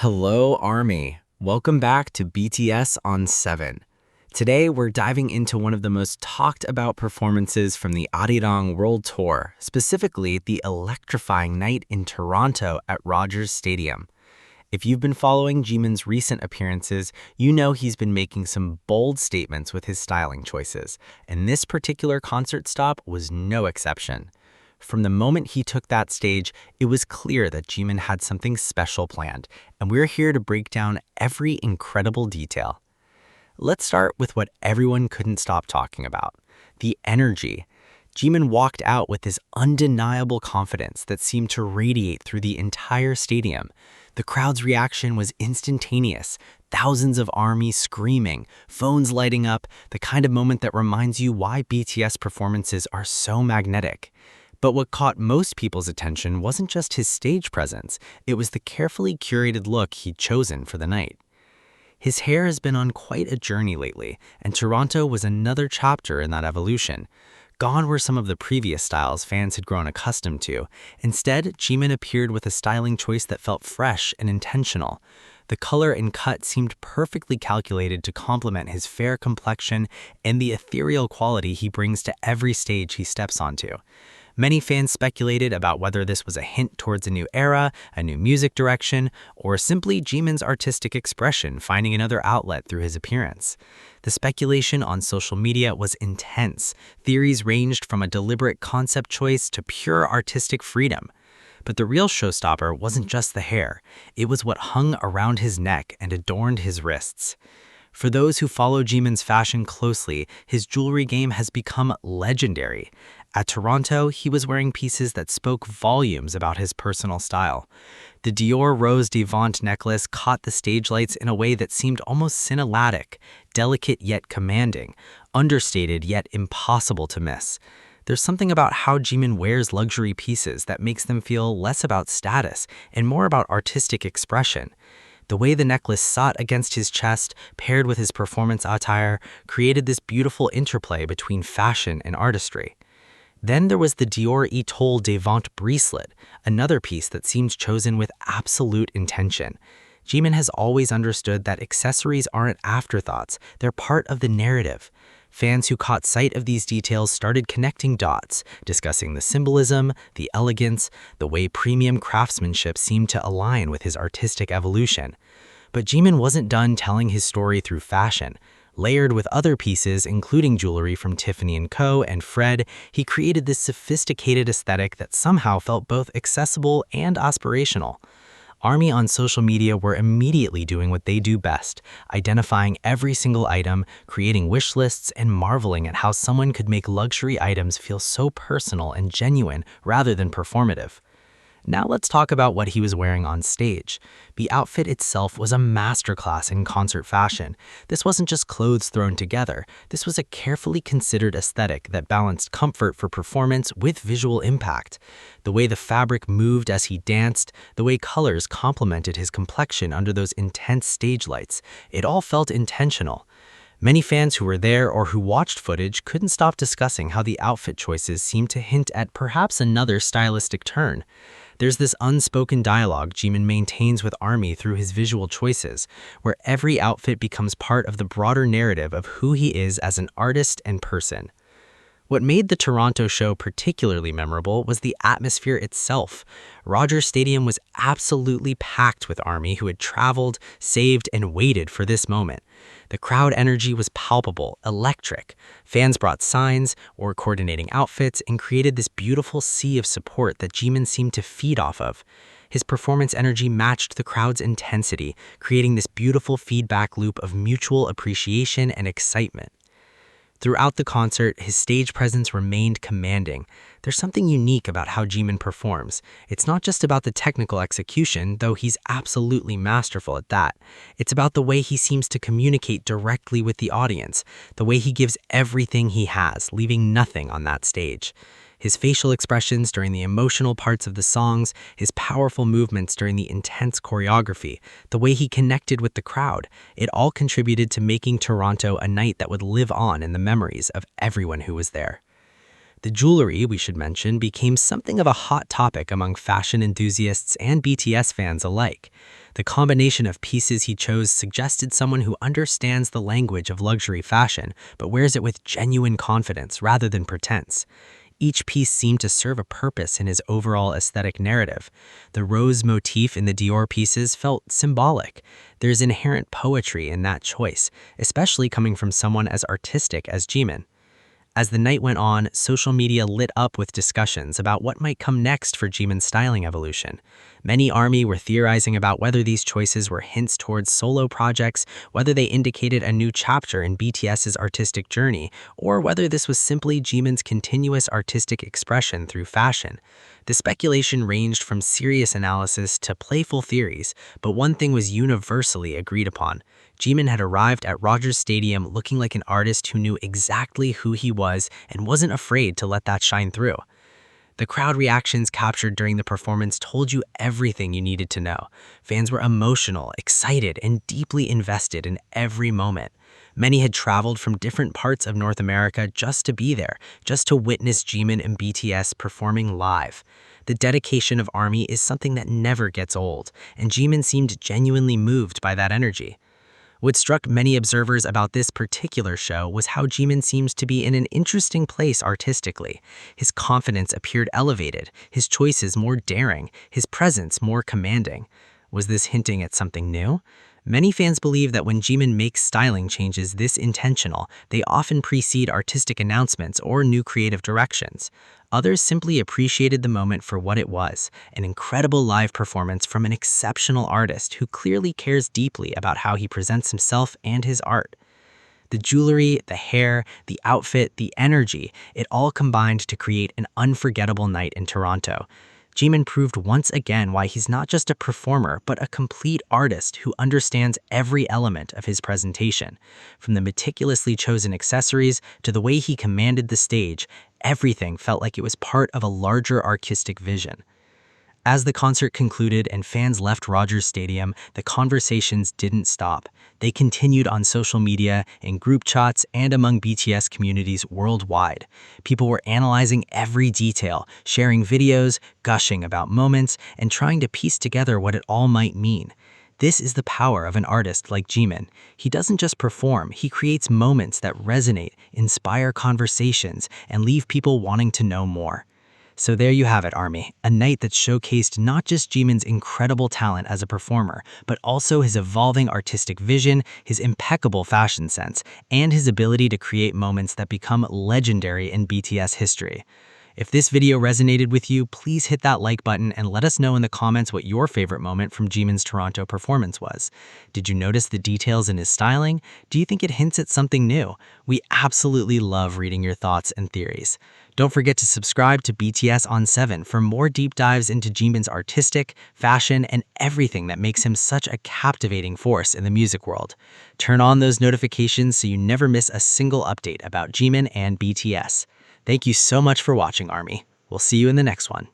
Hello, Army. Welcome back to BTS on 7. Today, we're diving into one of the most talked about performances from the ARIRANG World Tour, specifically the electrifying night in Toronto at Rogers Stadium. If you've been following Jimin's recent appearances, you know he's been making some bold statements with his styling choices, and this particular concert stop was no exception. From the moment he took that stage, it was clear that Jimin had something special planned, and we're here to break down every incredible detail. Let's start with what everyone couldn't stop talking about, the energy. Jimin walked out with this undeniable confidence that seemed to radiate through the entire stadium. The crowd's reaction was instantaneous, thousands of ARMY screaming, phones lighting up, the kind of moment that reminds you why BTS performances are so magnetic. But what caught most people's attention wasn't just his stage presence, it was the carefully curated look he'd chosen for the night. His hair has been on quite a journey lately, and Toronto was another chapter in that evolution. Gone were some of the previous styles fans had grown accustomed to. Instead, Jimin appeared with a styling choice that felt fresh and intentional. The color and cut seemed perfectly calculated to complement his fair complexion and the ethereal quality he brings to every stage he steps onto. Many fans speculated about whether this was a hint towards a new era, a new music direction, or simply Jimin's artistic expression finding another outlet through his appearance. The speculation on social media was intense. Theories ranged from a deliberate concept choice to pure artistic freedom. But the real showstopper wasn't just the hair. It was what hung around his neck and adorned his wrists. For those who follow Jimin's fashion closely, his jewelry game has become legendary. At Toronto, he was wearing pieces that spoke volumes about his personal style. The Dior Rose de Vente necklace caught the stage lights in a way that seemed almost cinematic, delicate yet commanding, understated yet impossible to miss. There's something about how Jimin wears luxury pieces that makes them feel less about status and more about artistic expression. The way the necklace sat against his chest, paired with his performance attire, created this beautiful interplay between fashion and artistry. Then there was the Dior Étoile de Vente bracelet, another piece that seemed chosen with absolute intention. Jimin has always understood that accessories aren't afterthoughts, they're part of the narrative. Fans who caught sight of these details started connecting dots, discussing the symbolism, the elegance, the way premium craftsmanship seemed to align with his artistic evolution. But Jimin wasn't done telling his story through fashion. Layered with other pieces, including jewelry from Tiffany & Co. and Fred, he created this sophisticated aesthetic that somehow felt both accessible and aspirational. ARMY on social media were immediately doing what they do best, identifying every single item, creating wish lists, and marveling at how someone could make luxury items feel so personal and genuine rather than performative. Now let's talk about what he was wearing on stage. The outfit itself was a masterclass in concert fashion. This wasn't just clothes thrown together. This was a carefully considered aesthetic that balanced comfort for performance with visual impact. The way the fabric moved as he danced, the way colors complemented his complexion under those intense stage lights, it all felt intentional. Many fans who were there or who watched footage couldn't stop discussing how the outfit choices seemed to hint at perhaps another stylistic turn. There's this unspoken dialogue Jimin maintains with ARMY through his visual choices, where every outfit becomes part of the broader narrative of who he is as an artist and person. What made the Toronto show particularly memorable was the atmosphere itself. Rogers Stadium was absolutely packed with ARMY who had traveled, saved, and waited for this moment. The crowd energy was palpable, electric. Fans brought signs or coordinating outfits and created this beautiful sea of support that Jimin seemed to feed off of. His performance energy matched the crowd's intensity, creating this beautiful feedback loop of mutual appreciation and excitement. Throughout the concert, his stage presence remained commanding. There's something unique about how Jimin performs. It's not just about the technical execution, though he's absolutely masterful at that. It's about the way he seems to communicate directly with the audience, the way he gives everything he has, leaving nothing on that stage. His facial expressions during the emotional parts of the songs, his powerful movements during the intense choreography, the way he connected with the crowd, it all contributed to making Toronto a night that would live on in the memories of everyone who was there. The jewelry, we should mention, became something of a hot topic among fashion enthusiasts and BTS fans alike. The combination of pieces he chose suggested someone who understands the language of luxury fashion, but wears it with genuine confidence rather than pretense. Each piece seemed to serve a purpose in his overall aesthetic narrative. The rose motif in the Dior pieces felt symbolic. There's inherent poetry in that choice, especially coming from someone as artistic as Jimin. As the night went on, social media lit up with discussions about what might come next for Jimin's styling evolution. Many ARMY were theorizing about whether these choices were hints towards solo projects, whether they indicated a new chapter in BTS's artistic journey, or whether this was simply Jimin's continuous artistic expression through fashion. The speculation ranged from serious analysis to playful theories, but one thing was universally agreed upon. Jimin had arrived at Rogers Stadium looking like an artist who knew exactly who he was and wasn't afraid to let that shine through. The crowd reactions captured during the performance told you everything you needed to know. Fans were emotional, excited, and deeply invested in every moment. Many had traveled from different parts of North America just to be there, just to witness Jimin and BTS performing live. The dedication of ARMY is something that never gets old, and Jimin seemed genuinely moved by that energy. What struck many observers about this particular show was how Jimin seems to be in an interesting place artistically. His confidence appeared elevated, his choices more daring, his presence more commanding. Was this hinting at something new? Many fans believe that when Jimin makes styling changes this intentional, they often precede artistic announcements or new creative directions. Others simply appreciated the moment for what it was, an incredible live performance from an exceptional artist who clearly cares deeply about how he presents himself and his art. The jewelry, the hair, the outfit, the energy, it all combined to create an unforgettable night in Toronto. Jimin proved once again why he's not just a performer, but a complete artist who understands every element of his presentation. From the meticulously chosen accessories to the way he commanded the stage, everything felt like it was part of a larger artistic vision. As the concert concluded and fans left Rogers Stadium, the conversations didn't stop. They continued on social media, in group chats, and among BTS communities worldwide. People were analyzing every detail, sharing videos, gushing about moments, and trying to piece together what it all might mean. This is the power of an artist like Jimin. He doesn't just perform, he creates moments that resonate, inspire conversations, and leave people wanting to know more. So there you have it, ARMY, a night that showcased not just Jimin's incredible talent as a performer, but also his evolving artistic vision, his impeccable fashion sense, and his ability to create moments that become legendary in BTS history. If this video resonated with you, please hit that like button and let us know in the comments what your favorite moment from Jimin's Toronto performance was. Did you notice the details in his styling? Do you think it hints at something new? We absolutely love reading your thoughts and theories. Don't forget to subscribe to BTS on 7 for more deep dives into Jimin's artistic, fashion, and everything that makes him such a captivating force in the music world. Turn on those notifications so you never miss a single update about Jimin and BTS. Thank you so much for watching, ARMY. We'll see you in the next one.